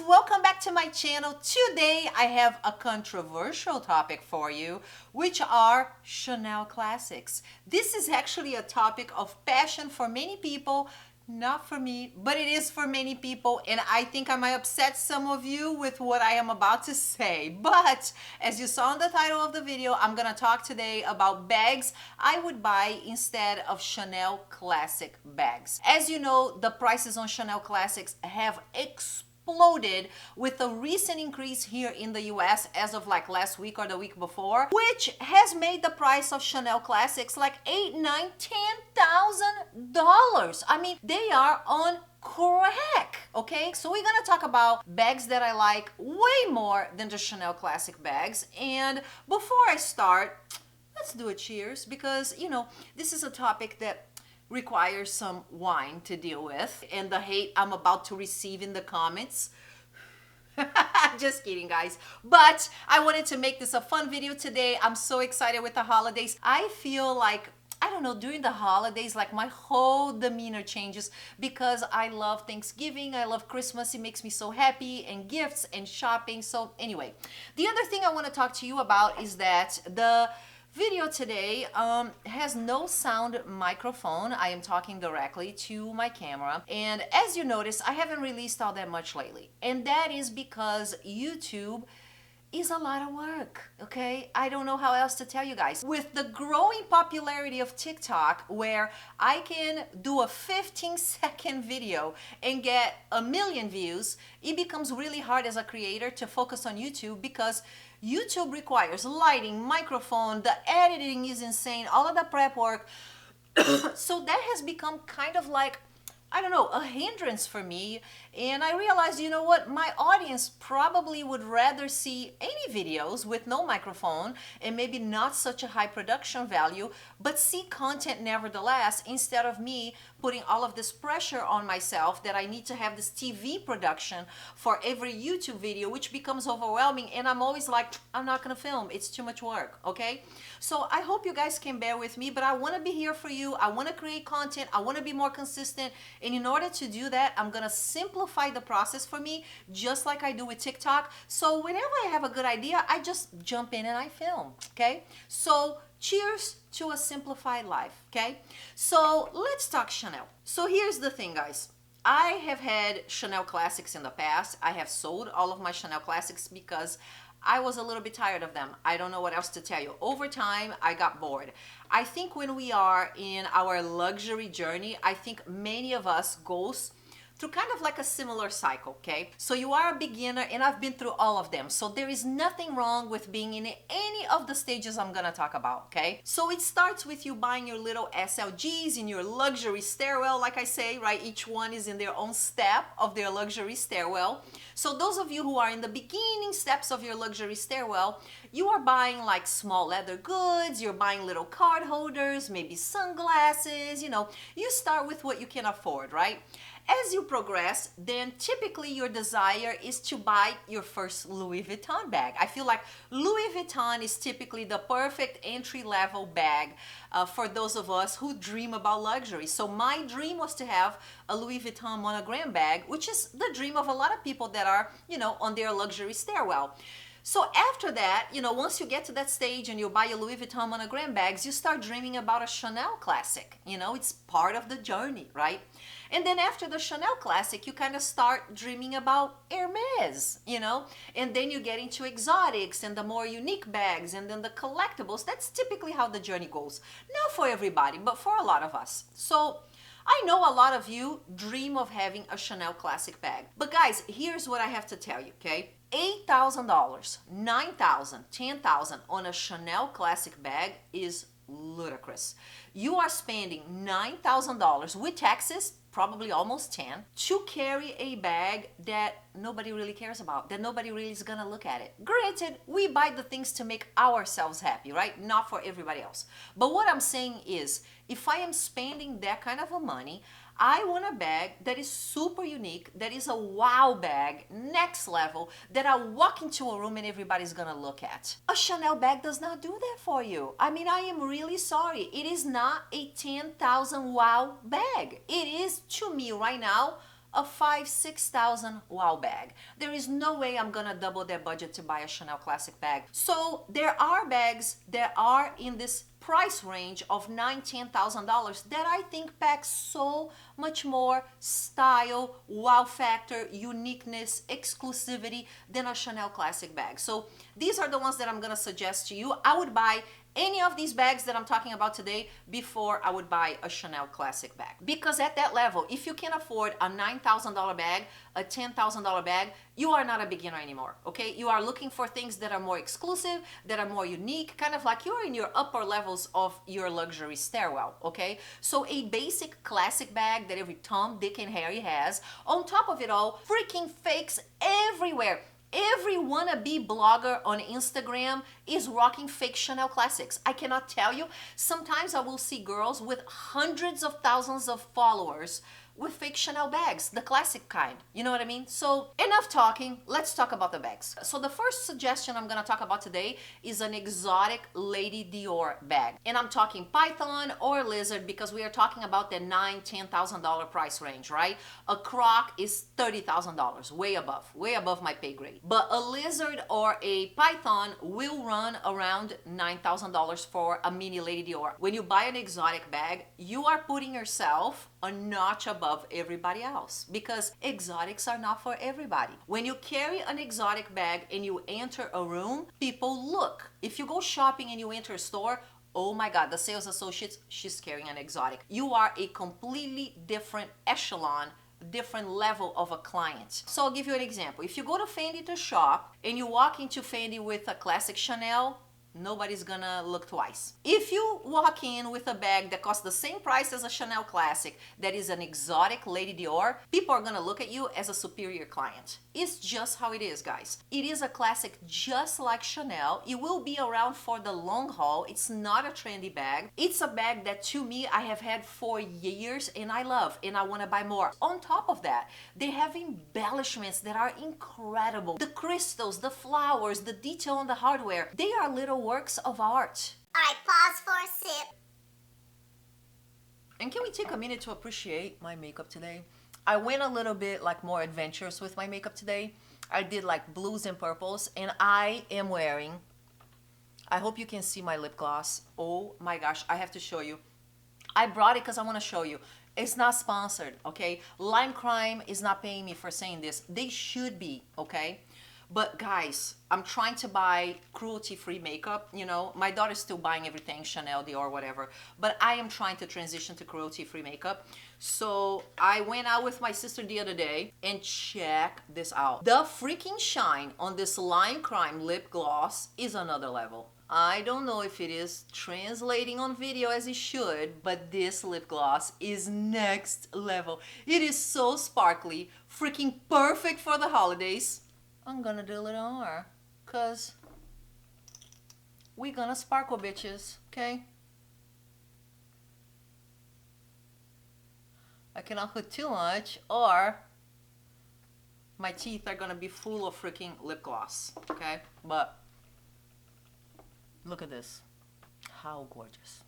guys, welcome back to my channel. Today I have a controversial topic for you, which are Chanel classics. This is actually a topic of passion for many people, not for me, but it is for many people, and I think I might upset some of you with what I am about to say. But as you saw in the title of the video, I'm gonna talk today about bags I would buy instead of Chanel classic bags. As you know, the prices on Chanel classics have exploded with a recent increase here in the US as of like last week or the week before, which has made the price of Chanel classics like $8, $9, $10,000. I mean, they are on crack, okay? So we're gonna talk about bags that I like way more than the Chanel classic bags. And before I start, let's do a cheers, because you know, this is a topic that requires some wine to deal with, and the hate I'm about to receive in the comments. Just kidding, guys. But I wanted to make this a fun video today. I'm so excited with the holidays. I feel like, I don't know, during the holidays, like my whole demeanor changes because I love Thanksgiving, I love Christmas, it makes me so happy, and gifts and shopping. So anyway, the other thing I want to talk to you about is that the video today has no sound microphone. I am talking directly to my camera, and as you notice, I haven't released all that much lately, and that is because YouTube is a lot of work, okay? I don't know how else to tell you guys. With the growing popularity of TikTok, where I can do a 15-second video and get 1 million views, it becomes really hard as a creator to focus on YouTube because YouTube requires lighting, microphone, the editing is insane, all of the prep work. So that has become kind of like, I don't know, a hindrance for me. And I realized, you know what, my audience probably would rather see any videos with no microphone and maybe not such a high production value, but see content nevertheless, instead of me putting all of this pressure on myself that I need to have this TV production for every YouTube video, which becomes overwhelming. And I'm always like, I'm not gonna film, it's too much work, okay? So I hope you guys can bear with me, but I wanna be here for you. I wanna create content, I wanna be more consistent. And in order to do that, I'm gonna simplify the process for me, just like I do with TikTok. So whenever I have a good idea, I just jump in and I film, okay? So cheers to a simplified life, okay? So let's talk Chanel. So here's the thing, guys. I have had Chanel classics in the past. I have sold all of my Chanel classics because I was a little bit tired of them. I don't know what else to tell you. Over time, I got bored. I think when we are in our luxury journey, I think many of us goes through kind of like a similar cycle, okay? So you are a beginner, and I've been through all of them. So there is nothing wrong with being in any of the stages I'm gonna talk about, okay? So it starts with you buying your little SLGs in your luxury stairwell, like I say, right? Each one is in their own step of their luxury stairwell. So those of you who are in the beginning steps of your luxury stairwell, you are buying like small leather goods, you're buying little card holders, maybe sunglasses, you know, you start with what you can afford, right? As you progress, then typically your desire is to buy your first Louis Vuitton bag. I feel like Louis Vuitton is typically the perfect entry-level bag for those of us who dream about luxury. So my dream was to have a Louis Vuitton monogram bag, which is the dream of a lot of people that are, you know, on their luxury stairwell. So after that, you know, once you get to that stage and you buy your Louis Vuitton monogram bags, you start dreaming about a Chanel classic. You know, it's part of the journey, right? And then after the Chanel classic, you kind of start dreaming about Hermes, you know? And then you get into exotics and the more unique bags and then the collectibles. That's typically how the journey goes. Not for everybody, but for a lot of us. So I know a lot of you dream of having a Chanel classic bag. But guys, here's what I have to tell you, okay? $8,000, $9,000, $10,000 on a Chanel classic bag is ludicrous. You are spending $9,000 with taxes, probably almost 10, to carry a bag that nobody really cares about, that nobody really is gonna look at it. Granted, we buy the things to make ourselves happy, right? Not for everybody else. But what I'm saying is, if I am spending that kind of a money, I want a bag that is super unique, that is a wow bag, next level, that I walk into a room and everybody's gonna look at. A Chanel bag does not do that for you. I mean, I am really sorry. It is not a 10,000 wow bag. It is, to me right now, a 5,000-6,000 wow bag. There is no way I'm gonna double their budget to buy a Chanel classic bag. So there are bags that are in this price range of $9,000-$10,000 that I think pack so much more style, wow factor, uniqueness, exclusivity than a Chanel classic bag. So these are the ones that I'm gonna suggest to you. I would buy any of these bags that I'm talking about today before I would buy a Chanel classic bag. Because at that level, if you can afford a $9,000 bag, a $10,000 bag, you are not a beginner anymore, okay? You are looking for things that are more exclusive, that are more unique, kind of like you're in your upper levels of your luxury stairwell, okay? So a basic classic bag that every Tom, Dick, and Harry has, on top of it all, freaking fakes everywhere. Every wannabe blogger on Instagram is rocking fake Chanel classics. I cannot tell you. Sometimes I will see girls with hundreds of thousands of followers with fake Chanel bags, the classic kind. You know what I mean? So enough talking, let's talk about the bags. So the first suggestion I'm gonna talk about today is an exotic Lady Dior bag. And I'm talking python or lizard because we are talking about the $9,000-$10,000 price range, right? A croc is $30,000, way above my pay grade. But a lizard or a python will run around $9,000 for a mini Lady Dior. When you buy an exotic bag, you are putting yourself a notch above everybody else because exotics are not for everybody. When you carry an exotic bag and you enter a room, people look. If you go shopping and you enter a store, oh my God, the sales associates, she's carrying an exotic. You are a completely different echelon, different level of a client. So I'll give you an example. If you go to Fendi to shop and you walk into Fendi with a classic Chanel, nobody's gonna look twice. If you walk in with a bag that costs the same price as a Chanel classic that is an exotic Lady Dior, people are gonna look at you as a superior client. It's just how it is, guys. It is a classic just like Chanel. It will be around for the long haul. It's not a trendy bag. It's a bag that to me I have had for years and I love and I wanna buy more. On top of that, they have embellishments that are incredible. The crystals, the flowers, the detail on the hardware, they are little works of art. All right, pause for a sip. And can we take a minute to appreciate my makeup today? I went a little bit like more adventurous with my makeup today. I did like blues and purples and I am wearing, I hope you can see my lip gloss. Oh my gosh, I have to show you. I brought it because I want to show you. It's not sponsored, okay? Lime Crime is not paying me for saying this. They should be, okay? But guys, I'm trying to buy cruelty-free makeup, you know. My daughter's still buying everything, Chanel, Dior, whatever. But I am trying to transition to cruelty-free makeup. So I went out with my sister the other day and check this out. The freaking shine on this Lime Crime lip gloss is another level. I don't know if it is translating on video as it should, but this lip gloss is next level. It is so sparkly, freaking perfect for the holidays. I'm gonna do a little more, cause we gonna sparkle, bitches, okay? I cannot put too much or my teeth are gonna be full of freaking lip gloss, okay? But look at this, how gorgeous.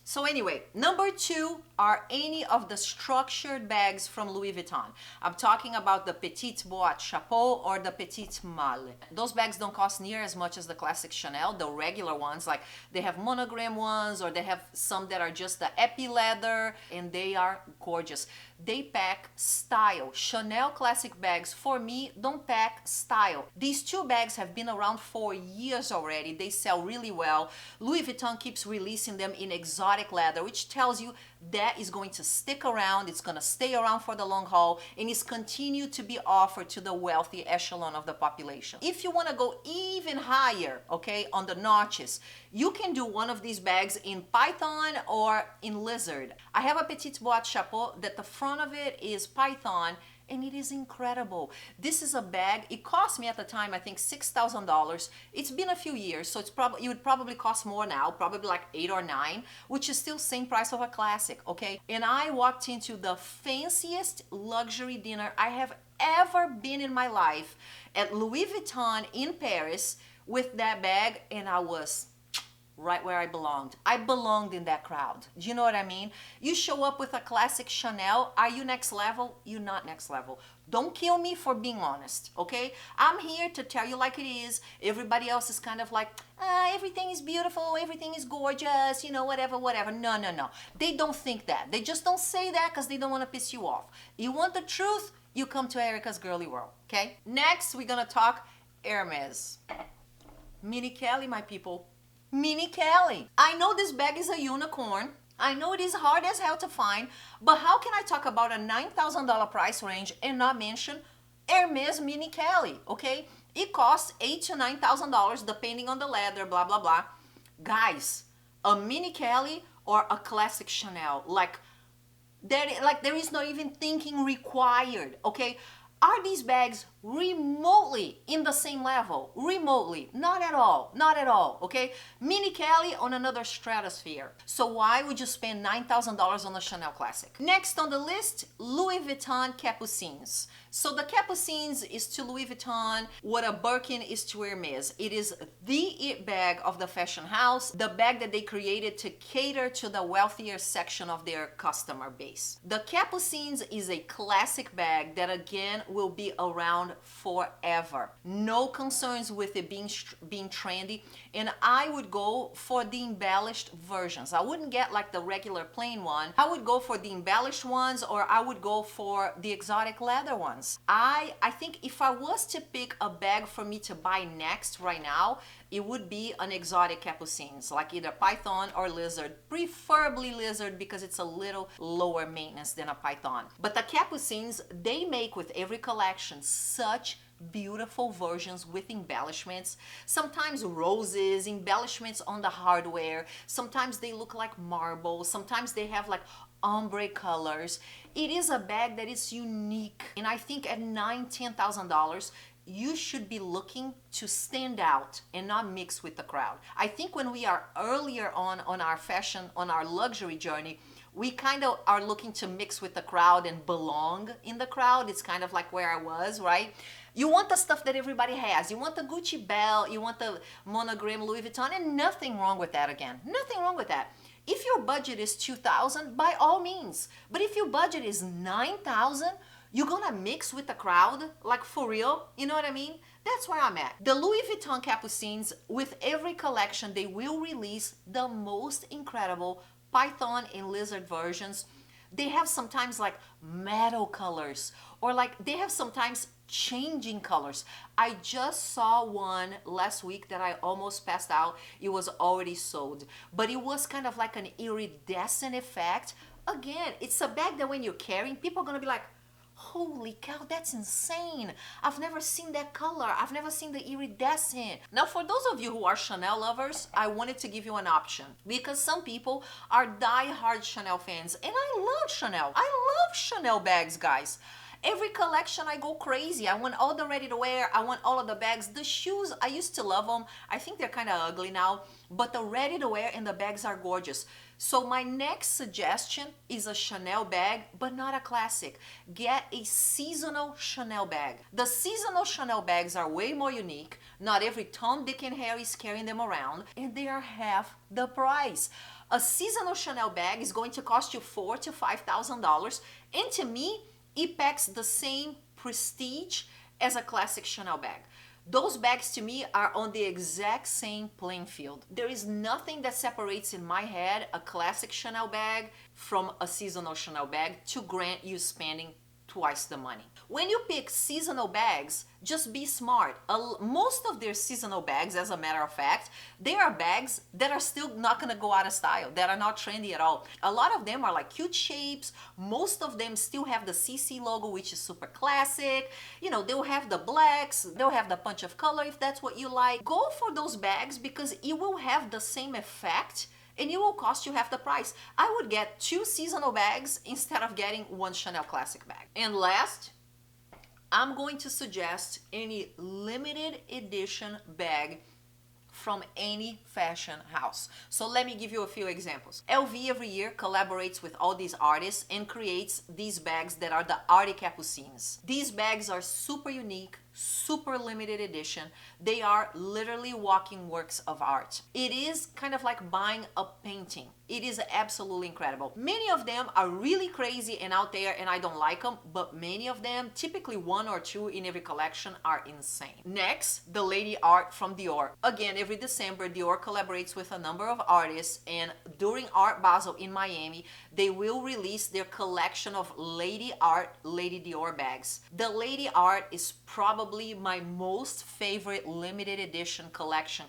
So anyway, number 2 are any of the structured bags from Louis Vuitton. I'm talking about the Petite Boîte Chapeau or the Petite Malle. Those bags don't cost near as much as the classic Chanel, the regular ones. Like they have monogram ones or they have some that are just the epi leather and they are gorgeous. They pack style. Chanel classic bags for me don't pack style. These 2 bags have been around for years already. They sell really well. Louis Vuitton keeps releasing them in exotic leather, which tells you that is going to stick around, it's going to stay around for the long haul, and is continue to be offered to the wealthy echelon of the population. If you want to go even higher, okay, on the notches, you can do one of these bags in python or in lizard. I have a Petite Boîte Chapeau that the front of it is python and it is incredible. This is a bag, it cost me at the time I think $6,000. It's been a few years, so it would probably cost more now, probably like 8 or 9, which is still same price of a classic, okay? And I walked into the fanciest luxury dinner I have ever been in my life at Louis Vuitton in Paris with that bag, and I was right where I belonged. I belonged in that crowd. Do you know what I mean? You show up with a classic Chanel. Are you next level? You're not next level. Don't kill me for being honest, okay? I'm here to tell you like it is. Everybody else is kind of like, everything is beautiful, everything is gorgeous, you know, whatever, whatever. No, no, no. They don't think that. They just don't say that because they don't want to piss you off. You want the truth? You come to Erica's Girly World, okay? Next, we're gonna talk Hermes. Mini Kelly, my people. Mini Kelly. I know this bag is a unicorn. I know it is hard as hell to find, but how can I talk about a $9,000 price range and not mention Hermes Mini Kelly, okay? It costs $8,000 to $9,000 depending on the leather, blah, blah, blah. Guys, a Mini Kelly or a classic Chanel, like there is not even thinking required, okay? Are these bags remotely in the same level? Remotely, not at all, not at all, okay? Mini Kelly on another stratosphere. So why would you spend $9,000 on a Chanel classic? Next on the list, Louis Vuitton Capucines. So the Capucines is to Louis Vuitton what a Birkin is to Hermes. It is the it bag of the fashion house, the bag that they created to cater to the wealthier section of their customer base. The Capucines is a classic bag that again will be around forever. No concerns with it being trendy, and I would go for the embellished versions. I wouldn't get like the regular plain one. I would go for the embellished ones, or I would go for the exotic leather ones. I think if I was to pick a bag for me to buy next right now, it would be an exotic Capucines, like either Python or Lizard, preferably Lizard because it's a little lower maintenance than a Python. But the Capucines, they make with every collection such beautiful versions with embellishments, sometimes roses, embellishments on the hardware, sometimes they look like marble, sometimes they have like ombre colors. It is a bag that is unique, and I think at $9,000-$10,000 you should be looking to stand out and not mix with the crowd. I think when we are earlier on our fashion, on our luxury journey, we kind of are looking to mix with the crowd and belong in the crowd. It's kind of like where I was, right? You want the stuff that everybody has. You want the Gucci belt, you want the monogram Louis Vuitton, and nothing wrong with that again. Nothing wrong with that. If your budget is $2,000, by all means. But if your budget is $9,000, you're gonna mix with the crowd, like for real, you know what I mean? That's where I'm at. The Louis Vuitton Capucines, with every collection, they will release the most incredible Python and Lizard versions. They have sometimes like metal colors, or like they have sometimes changing colors. I just saw one last week that I almost passed out. It was already sold, but it was kind of like an iridescent effect. Again, it's a bag that when you're carrying, people are gonna be like, holy cow, that's insane. I've never seen that color. I've never seen the iridescent. Now, for those of you who are Chanel lovers, I wanted to give you an option because some people are die-hard Chanel fans, and I love Chanel. I love Chanel bags, guys. Every collection I go crazy. I want all the ready to wear. I want all of the bags. The shoes, I used to love them. I think they're kind of ugly now, but the ready to wear and the bags are gorgeous. So my next suggestion is a Chanel bag, but not a classic. Get a seasonal Chanel bag. The seasonal Chanel bags are way more unique. Not every Tom, Dick, and Harry is carrying them around, and they are half the price. A seasonal Chanel bag is going to cost you $4,000 to $5,000, and to me, it packs the same prestige as a classic Chanel bag. Those bags to me are on the exact same playing field. There is nothing that separates in my head a classic Chanel bag from a seasonal Chanel bag to grant you spending twice the money. When you pick seasonal bags, just be smart. Most of their seasonal bags, as a matter of fact, they are bags that are still not gonna go out of style, that are not trendy at all. A lot of them are like cute shapes. Most of them still have the CC logo, which is super classic. You know, they'll have the blacks, they'll have the punch of color if that's what you like. Go for those bags because it will have the same effect and it will cost you half the price. I would get 2 seasonal bags instead of getting 1 Chanel classic bag. And last, I'm going to suggest any limited edition bag from any fashion house. So let me give you a few examples. LV every year collaborates with all these artists and creates these bags that are the Arty Capucines. These bags are super unique, super limited edition. They are literally walking works of art. It is kind of like buying a painting. It is absolutely incredible. Many of them are really crazy and out there, and I don't like them, but many of them, typically one or two in every collection, are insane. Next, the lady art from Dior. Again, every December, Dior collaborates with a number of artists, and during Art Basel in Miami, they will release their collection of lady art, Lady Dior bags. The lady art is probably my most favorite limited edition collection,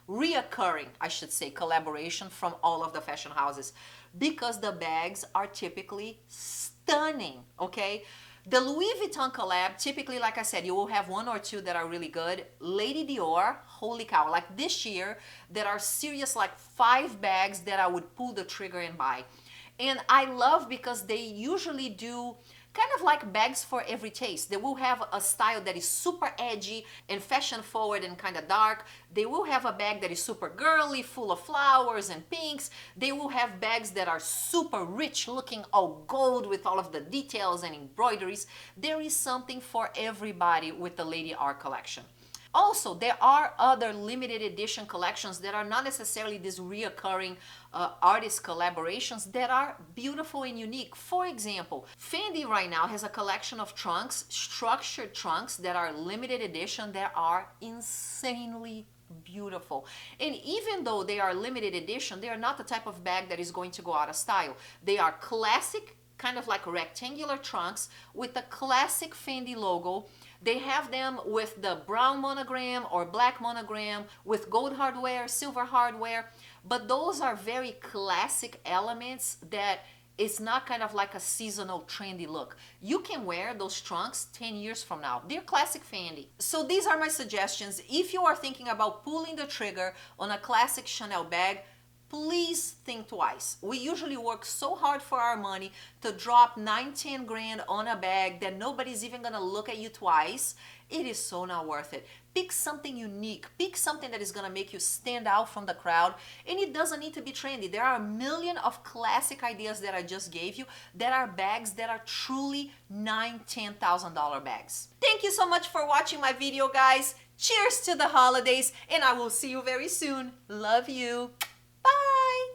reoccurring, I should say, collaboration from all of the fashion houses, because the bags are typically stunning, okay? The Louis Vuitton collab, typically, like I said, you will have one or two that are really good. Lady Dior, holy cow, like this year, there are serious like 5 bags that I would pull the trigger and buy. And I love because they usually do kind of like bags for every taste. They will have a style that is super edgy and fashion forward and kind of dark. They will have a bag that is super girly, full of flowers and pinks. They will have bags that are super rich, looking all gold with all of the details and embroideries. There is something for everybody with the Lady Art collection. Also, there are other limited edition collections that are not necessarily these reoccurring artist collaborations that are beautiful and unique. For example, Fendi right now has a collection of trunks, structured trunks that are limited edition that are insanely beautiful. And even though they are limited edition, they are not the type of bag that is going to go out of style. They are classic, kind of like rectangular trunks with the classic Fendi logo. They have them with the brown monogram or black monogram, with gold hardware, silver hardware, but those are very classic elements that it's not kind of like a seasonal trendy look. You can wear those trunks 10 years from now. They're classic Fendi. So these are my suggestions. If you are thinking about pulling the trigger on a classic Chanel bag, please think twice. We usually work so hard for our money to drop 9-10 grand on a bag that nobody's even gonna look at you twice. It is so not worth it. Pick something unique. Pick something that is gonna make you stand out from the crowd, and it doesn't need to be trendy. There are a million of classic ideas that I just gave you that are bags that are truly $9,000-$10,000 bags. Thank you so much for watching my video, guys. Cheers to the holidays, and I will see you very soon. Love you.